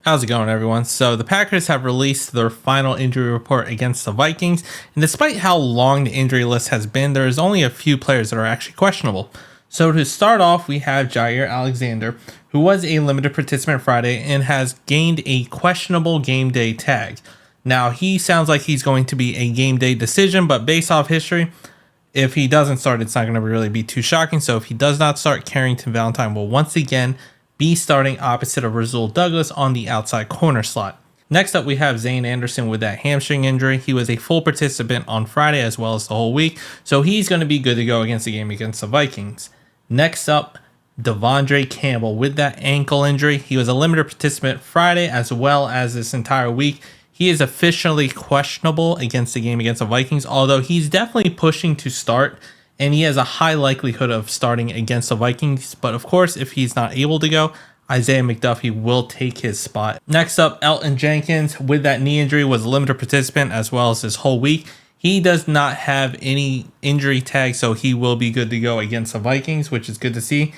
How's it going, everyone? So the Packers have released their final injury report against the Vikings, and despite how long the injury list has been, there is only a few players that are actually questionable. So to start off, we have Jaire Alexander, who was a limited participant Friday and has gained a questionable game day tag. Now, he sounds like he's going to be a game day decision, but based off history, if he doesn't start, it's not going to really be too shocking. So if he does not start, Carrington Valentine will once again be starting opposite of Rasul Douglas on the outside corner slot. Next up, we have Zane Anderson with that hamstring injury. He was a full participant on Friday as well as the whole week, so he's going to be good to go against the game against the Vikings. Next up, Devondre Campbell with that ankle injury. He was a limited participant Friday as well as this entire week. He is officially questionable against the game against the Vikings, although he's definitely pushing to start, and he has a high likelihood of starting against the Vikings. But of course, if he's not able to go, Isaiah McDuffie will take his spot. Next up, Elgton Jenkins with that knee injury was a limited participant as well as this whole week. He does not have any injury tag, so he will be good to go against the Vikings, which is good to see.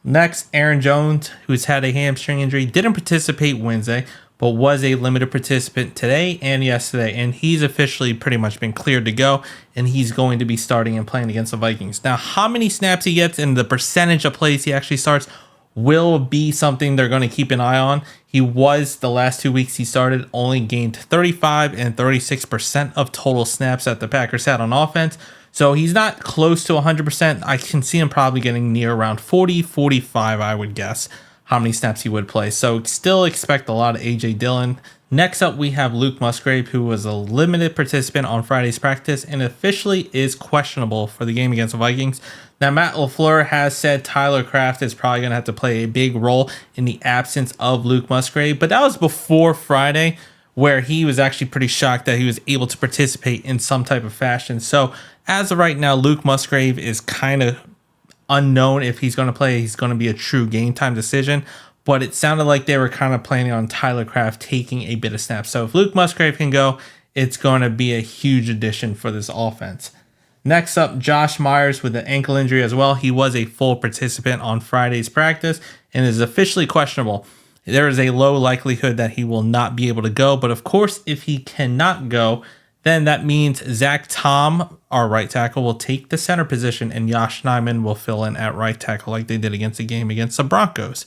Next, Aaron Jones, who's had a hamstring injury, didn't participate Wednesday, but was a limited participant today and yesterday, and he's officially pretty much been cleared to go, and he's going to be starting and playing against the Vikings. Now, how many snaps he gets and the percentage of plays he actually starts will be something they're going to keep an eye on. He was, the last 2 weeks he started, only gained 35 and 36% of total snaps that the Packers had on offense, so he's not close to 100%. I can see him probably getting near around 40, 45, I would guess, how many snaps he would play. So still expect a lot of A.J. Dillon. Next up, we have Luke Musgrave, who was a limited participant on Friday's practice and officially is questionable for the game against the Vikings. Now, Matt LaFleur has said Tyler Kraft is probably going to have to play a big role in the absence of Luke Musgrave, but that was before Friday, where he was actually pretty shocked that he was able to participate in some type of fashion. So as of right now, Luke Musgrave is kind of unknown if he's going to play. He's going to be a true game time decision, but it sounded like they were kind of planning on Tyler Kraft taking a bit of snaps. So if Luke Musgrave can go, it's going to be a huge addition for this offense. Next up, Josh Myers with an ankle injury as well. He was a full participant on Friday's practice and is officially questionable. There is a low likelihood that he will not be able to go, but of course, if he cannot go, then that means Zach Tom, our right tackle, will take the center position and Yosh Nijman will fill in at right tackle like they did against the game against the Broncos.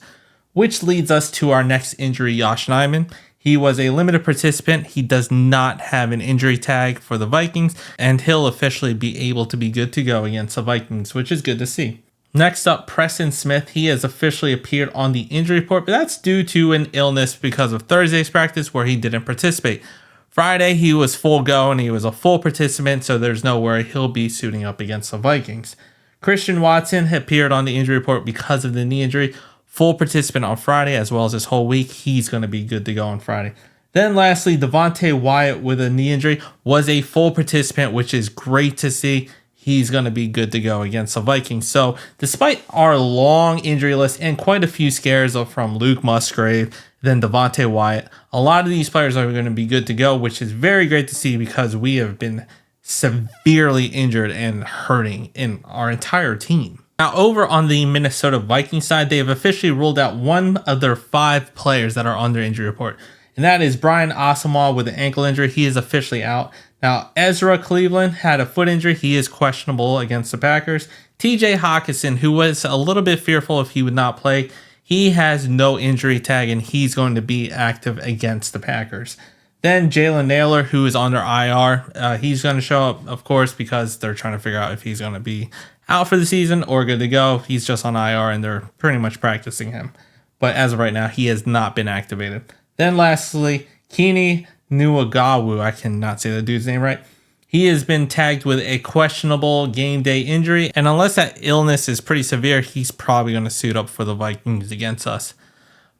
Which leads us to our next injury, Yosh Nijman. He was a limited participant. He does not have an injury tag for the Vikings, and he'll officially be able to be good to go against the Vikings, which is good to see. Next up, Preston Smith. He has officially appeared on the injury report, but that's due to an illness because of Thursday's practice where he didn't participate. Friday, he was full go and he was a full participant, so there's no worry. He'll be suiting up against the Vikings. Christian Watson appeared on the injury report because of the knee injury. Full participant on Friday as well as this whole week. He's going to be good to go on Friday. Then lastly, Devontae Wyatt with a knee injury was a full participant, which is great to see. He's going to be good to go against the Vikings. So despite our long injury list and quite a few scares from Luke Musgrave, then Devontae Wyatt, a lot of these players are going to be good to go, which is very great to see because we have been severely injured and hurting in our entire team. Now, over on the Minnesota Vikings side, they have officially ruled out one of their 5 players that are on their injury report, and that is Brian Asamoah with an ankle injury. He is officially out. Now, Ezra Cleveland had a foot injury. He is questionable against the Packers. TJ Hawkinson, who was a little bit fearful if he would not play, he has no injury tag, and he's going to be active against the Packers. Then Jalen Naylor, who is on their IR, he's going to show up, of course, because they're trying to figure out if he's going to be out for the season or good to go. He's just on IR, and they're pretty much practicing him. But as of right now, he has not been activated. Then lastly, Kini Nuagawu, I cannot say the dude's name right. He has been tagged with a questionable game day injury, and unless that illness is pretty severe, he's probably going to suit up for the Vikings against us.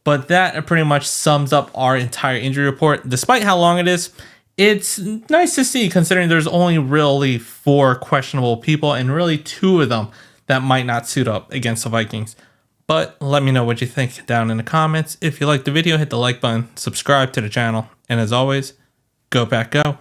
But that pretty much sums up our entire injury report. Despite how long it is, it's nice to see considering there's only really 4 questionable people and really 2 of them that might not suit up against the Vikings. But let me know what you think down in the comments. If you liked the video, hit the like button, subscribe to the channel, and as always, go Pack Go.